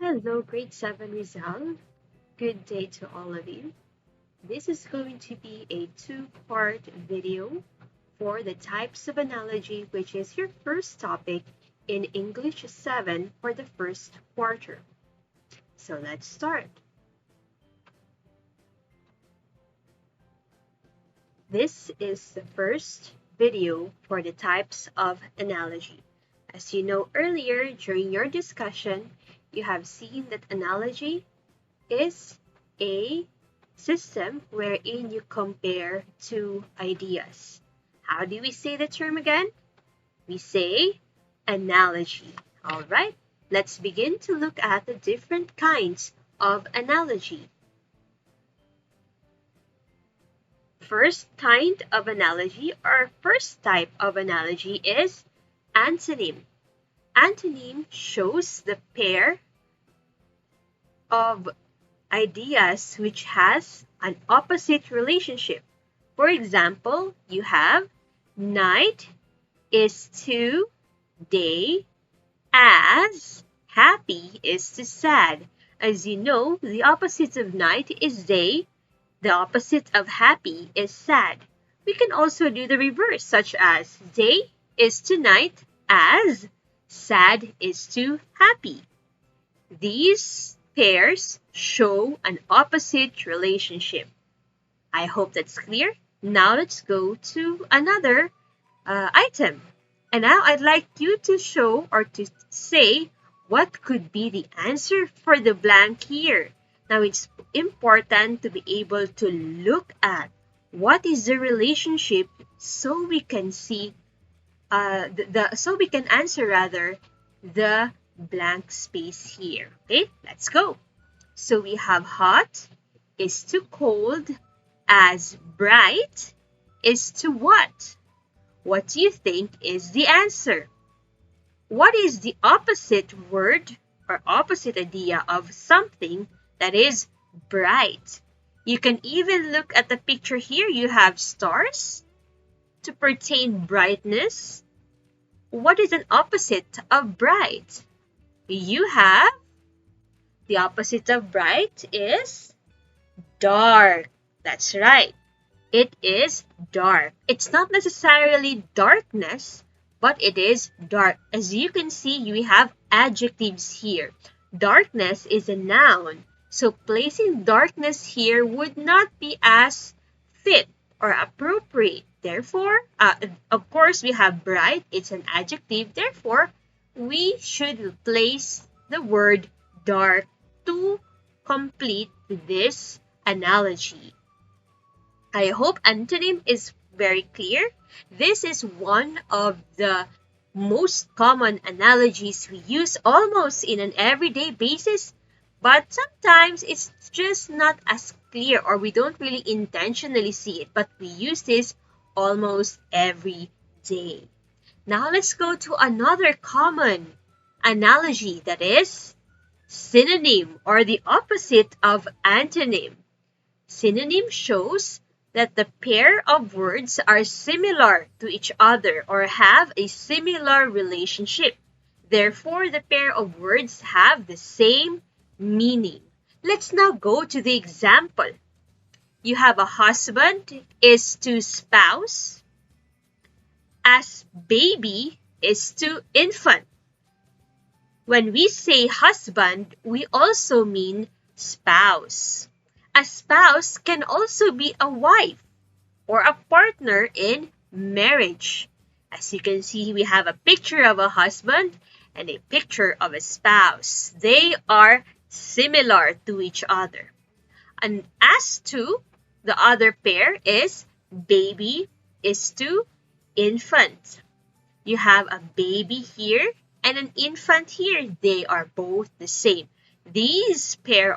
Hello, grade 7 Rizal. Good day to all of you. This is going to be a two-part video for the types of analogy, which is your first topic in English 7 for the first quarter. So let's start. This is the first video for the types of analogy. As you know earlier during your discussion, you have seen that analogy is a system wherein you compare two ideas. How do we say the term again? We say analogy. All right, let's begin to look at the different kinds of analogy. First kind of analogy or first type of analogy is antonym. Antonym shows the pair of ideas which has an opposite relationship. For example, you have night is to day as happy is to sad. As you know, the opposite of night is day. The opposite of happy is sad. We can also do the reverse, such as day is to night as sad is to happy. These pairs show an opposite relationship. I hope that's clear. Now let's go to another item. And now I'd like you to show or to say what could be the answer for the blank here. Now it's important to be able to look at what is the relationship so we can see so we can answer rather the blank space here. Okay, let's go. So we have hot is to cold as bright is to what? What do you think is the answer? What is the opposite word or opposite idea of something that is bright? You can even look at the picture here. You have stars to pertain brightness. What is an opposite of bright? You have the opposite of bright is dark. That's right. It is dark. It's not necessarily darkness, but it is dark. As you can see, we have adjectives here. Darkness is a noun. So placing darkness here would not be as fit or appropriate. Therefore, of course, we have bright. It's an adjective. Therefore, we should place the word dark to complete this analogy. I hope antonym is very clear. This is one of the most common analogies we use almost in an everyday basis, but sometimes it's just not as clear or we don't really intentionally see it, but we use this almost every day. Now let's go to another common analogy, that is synonym or the opposite of antonym. Synonym shows that the pair of words are similar to each other or have a similar relationship. Therefore, the pair of words have the same meaning. Let's now go to the example. You have a husband is to spouse as baby is to infant. When we say husband, we also mean spouse. A spouse can also be a wife or a partner in marriage. As you can see, we have a picture of a husband and a picture of a spouse. They are similar to each other. And as to the other pair is baby is to infant. You have a baby here and an infant here. They are both the same. These pairs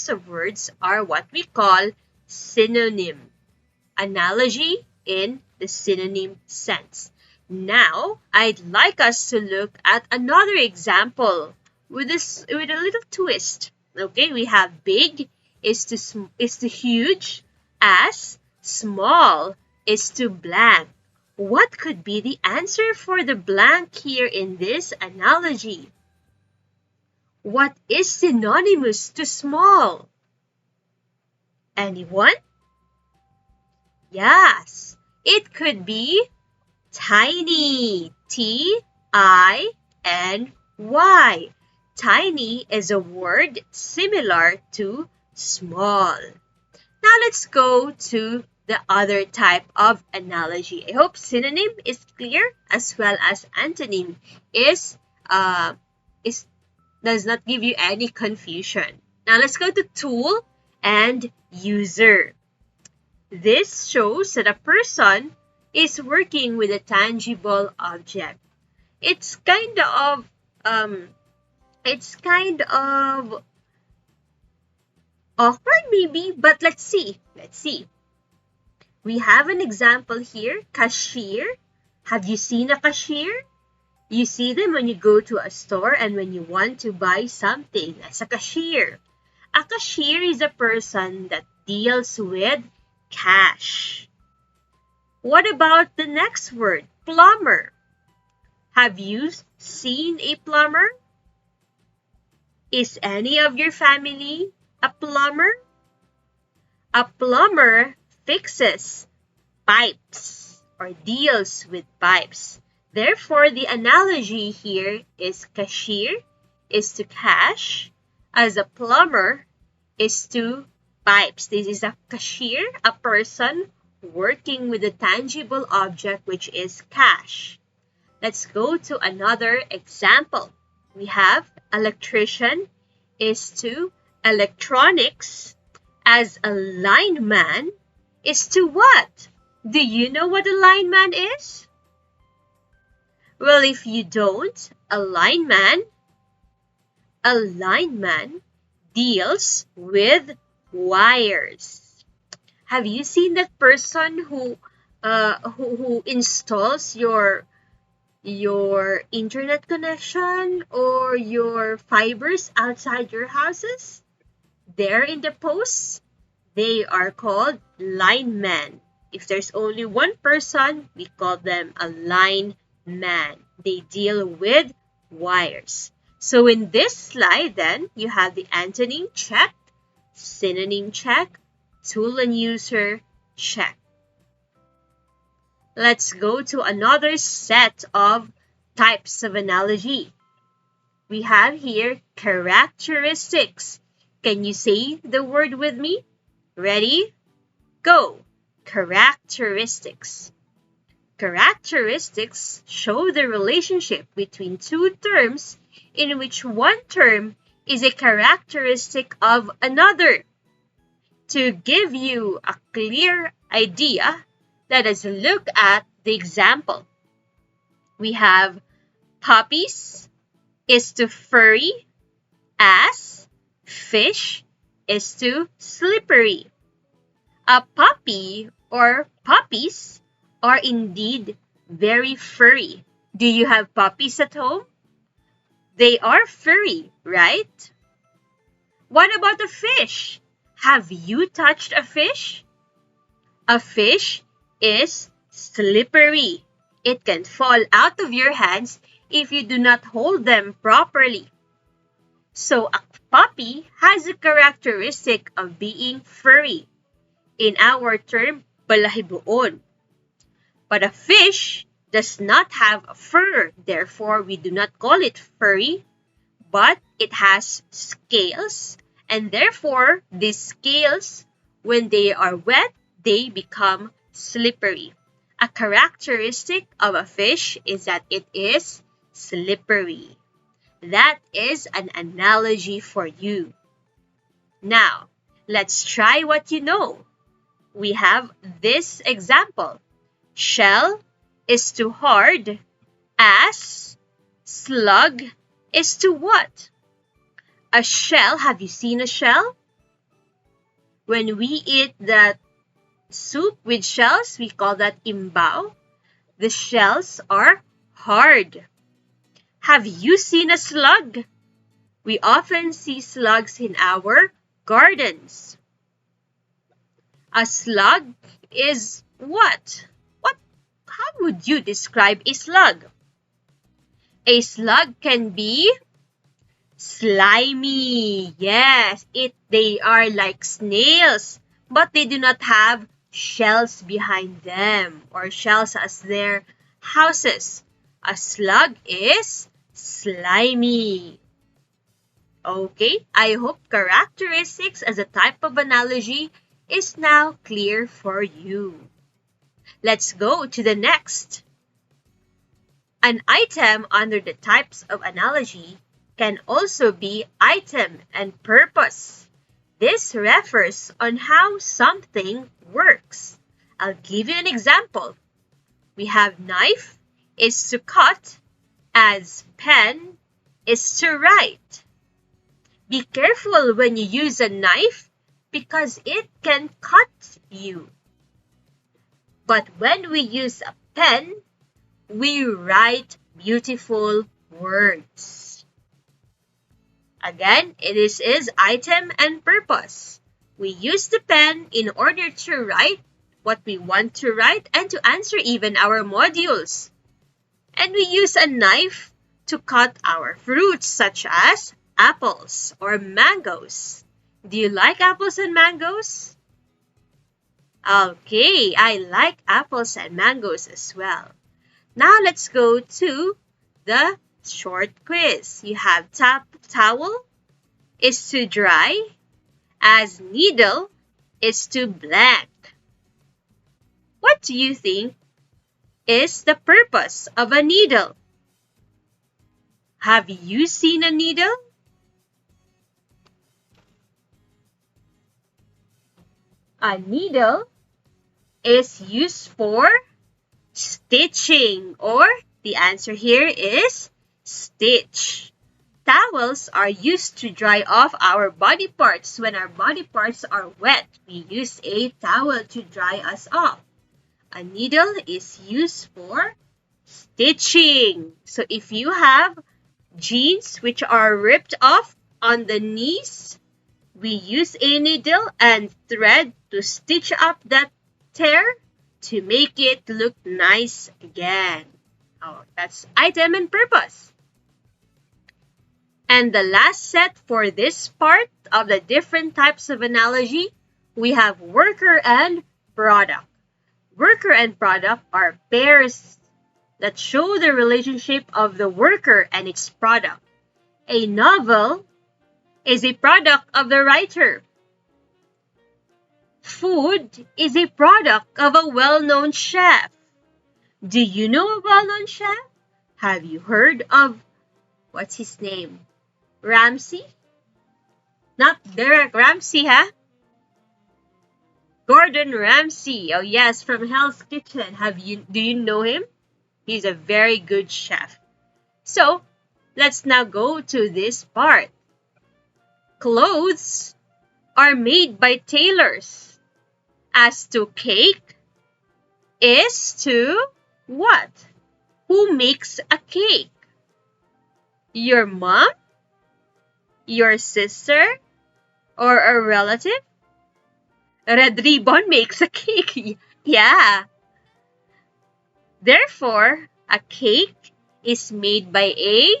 of words are what we call synonym. Analogy in the synonym sense. Now, I'd like us to look at another example with a little twist. Okay, we have big is to huge as small is to blank. What could be the answer for the blank here in this analogy? What is synonymous to small? Anyone? Yes, it could be tiny. T-I-N-Y. Tiny is a word similar to small. Now let's go to the other type of analogy. I hope synonym is clear as well as antonym is does not give you any confusion. Now let's go to tool and user. This shows that a person is working with a tangible object. It's kind of awkward maybe, but let's see. We have an example here, cashier. Have you seen a cashier? You see them when you go to a store and when you want to buy something. That's a cashier. A cashier is a person that deals with cash. What about the next word, plumber? Have you seen a plumber? Is any of your family a plumber? A plumber fixes pipes or deals with pipes. Therefore, the analogy here is cashier is to cash as a plumber is to pipes. This is a cashier, a person working with a tangible object which is cash. Let's go to another example. We have electrician is to electronics as a lineman is to what? Do you know what a lineman is? Well, if you don't, a lineman deals with wires. Have you seen that person who installs your internet connection or your fibers outside your houses? There in the posts, they are called linemen. If there's only one person, we call them a lineman. They deal with wires. So in this slide then, you have the antonym check, synonym check, tool and user check. Let's go to another set of types of analogy. We have here characteristics. Can you say the word with me? Ready? Go! Characteristics. Characteristics show the relationship between two terms in which one term is a characteristic of another. To give you a clear idea, let us look at the example. We have puppies is to furry as fish is to slippery. A puppy or puppies are indeed very furry. Do you have puppies at home? They are furry, right? What about a fish? Have you touched a fish? A fish is slippery. It can fall out of your hands if you do not hold them properly. So a puppy has a characteristic of being furry. In our term, balahiboon. But a fish does not have a fur, therefore we do not call it furry, but it has scales, and therefore these scales, when they are wet, they become slippery. A characteristic of a fish is that it is slippery. That is an analogy for you. Now, let's try what you know. We have this example. Shell is to hard as slug is to what? A shell, have you seen a shell? When we eat that soup with shells, we call that imbao. The shells are hard. Have you seen a slug? We often see slugs in our gardens. A slug is what? How would you describe a slug? A slug can be Slimy. Yes, they are like snails, but they do not have shells behind them or shells as their houses. A slug is slimy. Okay, I hope characteristics as a type of analogy is now clear for you. Let's go to the next. An item under the types of analogy can also be item and purpose. This refers on how something works. I'll give you an example. We have knife is to cut, as pen is to write. Be careful when you use a knife because it can cut you. But when we use a pen, we write beautiful words. Again, it is item and purpose. We use the pen in order to write what we want to write and to answer even our modules. And we use a knife to cut our fruits such as apples or mangoes. Do you like apples and mangoes? Okay, I like apples and mangoes as well. Now let's go to the short quiz. You have towel is to dry, as needle is to blank. What do you think is the purpose of a needle? Have you seen a needle? A needle is used for stitching, or the answer here is stitch. Towels are used to dry off our body parts. When our body parts are wet, we use a towel to dry us off. A needle is used for stitching. So if you have jeans which are ripped off on the knees, we use a needle and thread to stitch up that tear to make it look nice again. Oh, that's item and purpose. And the last set for this part of the different types of analogy, we have worker and product. Worker and product are pairs that show the relationship of the worker and its product. A novel is a product of the writer. Food is a product of a well-known chef. Do you know a well-known chef? Have you heard of, what's his name? Ramsay? Not Derek Ramsay, huh? Gordon Ramsay. Oh yes, from Hell's Kitchen. Do you know him? He's a very good chef. So, let's now go to this part. Clothes are made by tailors. As to cake is to what? Who makes a cake? Your mom? Your sister? Or a relative? Red Ribbon makes a cake. Yeah. Therefore, a cake is made by a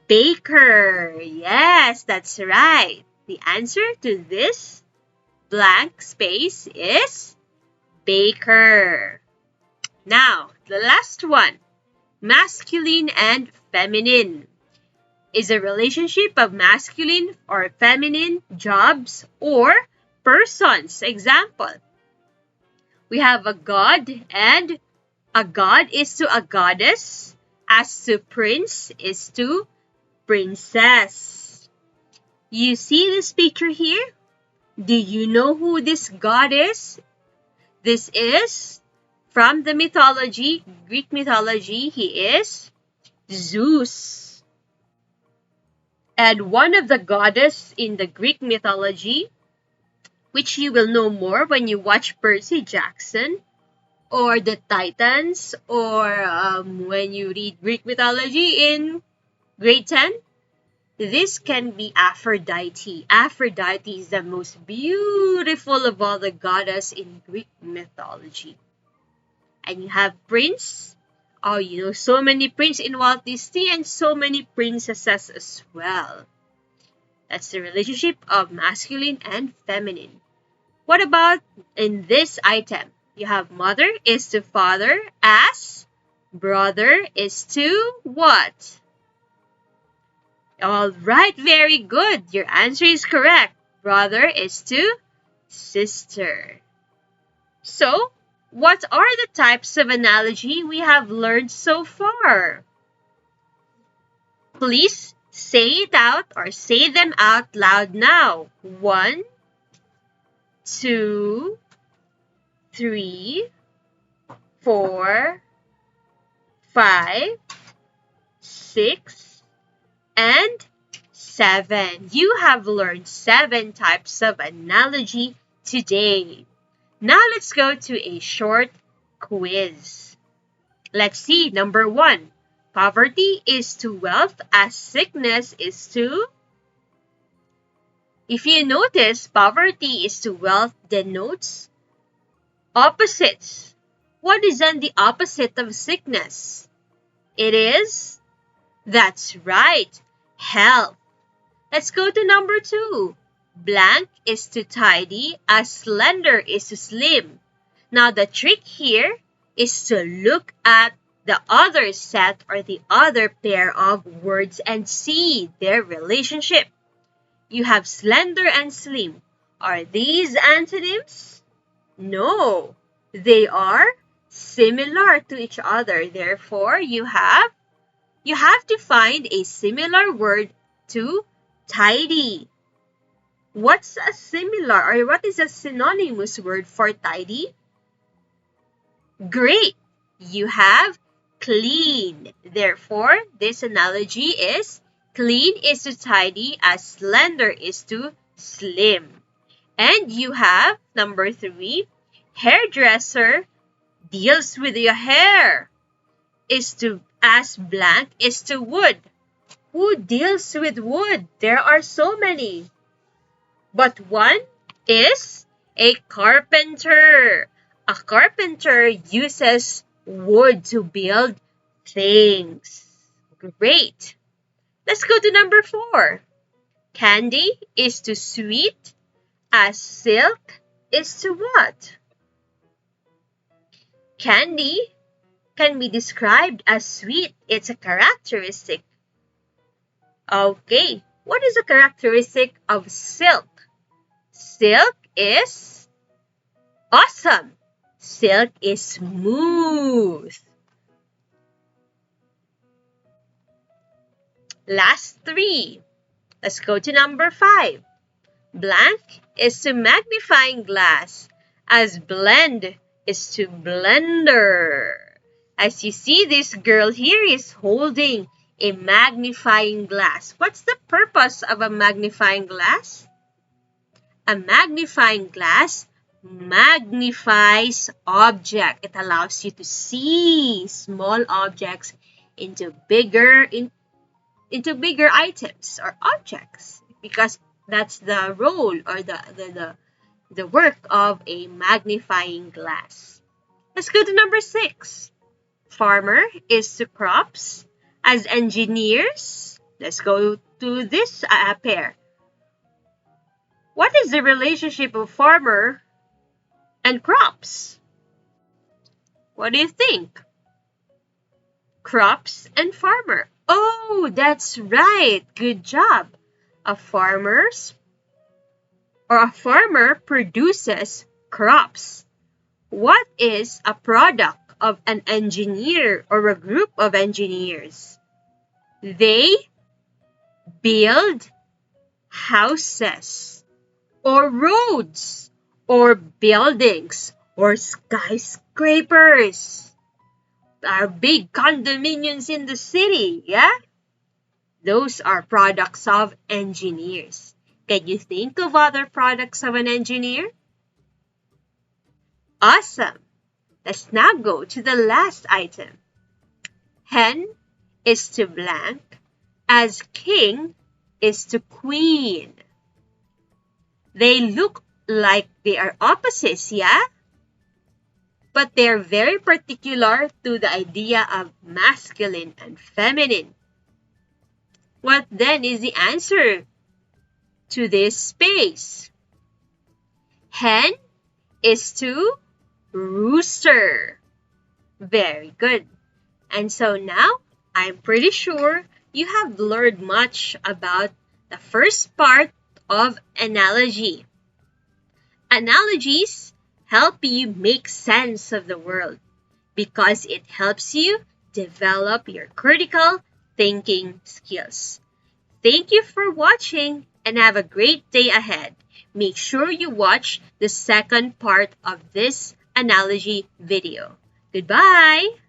baker. Yes, that's right. The answer to this blank space is baker. Now, the last one. Masculine and feminine is a relationship of masculine or feminine jobs or persons. Example, we have a god, and a god is to a goddess, as to prince is to princess. You see this picture here? Do you know who this god is? This is from the mythology, Greek mythology. He is Zeus. And one of the goddess in the Greek mythology, which you will know more when you watch Percy Jackson, or the Titans, or when you read Greek mythology in grade 10, this can be Aphrodite. Aphrodite is the most beautiful of all the goddess in Greek mythology. And you have prince Oh, you know, so many princes in Walt Disney and so many princesses as well. That's the relationship of masculine and feminine. What about in this item? You have mother is to father as brother is to what? All right, very good. Your answer is correct. Brother is to sister. So, what are the types of analogy we have learned so far? Please say it out or say them out loud now. 1, 2, 3, 4, 5, 6, and 7. You have learned 7 types of analogy today. Now let's go to a short quiz. Let's see. Number 1. Poverty is to wealth as sickness is to... If you notice, poverty is to wealth denotes opposites. What is then the opposite of sickness? It is... That's right, health. Let's go to number 2. Blank is to tidy as slender is to slim. Now the trick here is to look at the other set or the other pair of words and see their relationship. You have slender and slim. Are these antonyms? No, they are similar to each other. Therefore, you have to find a similar word to tidy. What's a similar or what is a synonymous word for tidy? Great! You have clean. Therefore, this analogy is clean is to tidy as slender is to slim. And you have number 3, hairdresser deals with your hair is to as blank is to wood. Who deals with wood? There are so many. But one is a carpenter. A carpenter uses wood to build things. Great. Let's go to number 4. Candy is to sweet as silk is to what? Candy can be described as sweet. It's a characteristic. Okay, what is a characteristic of silk? Silk is awesome. Silk is smooth. Last 3. Let's go to number 5. Blank is to magnifying glass as blend is to blender. As you see, this girl here is holding a magnifying glass. What's the purpose of a magnifying glass? A magnifying glass magnifies object. It allows you to see small objects into bigger items or objects, because that's the role or the work of a magnifying glass. Let's go to number 6. Farmer is to crops as engineers. Let's go to this pair. What is the relationship of farmer and crops? What do you think? Crops and farmer. Oh, that's right. Good job. A farmer produces crops. What is a product of an engineer or a group of engineers? They build houses or roads or buildings or skyscrapers. Our big condominiums in the city, yeah? Those are products of engineers. Can you think of other products of an engineer? Awesome! Let's now go to the last item. Hen is to blank as king is to queen. They look like they are opposites, yeah? but they're very particular to the idea of masculine and feminine. What then is the answer to this space? Hen is to rooster. Very good. And so now, I'm pretty sure you have learned much about the first part of analogy. Analogies help you make sense of the world because it helps you develop your critical thinking skills. Thank you for watching and have a great day ahead. Make sure you watch the second part of this analogy video. Goodbye!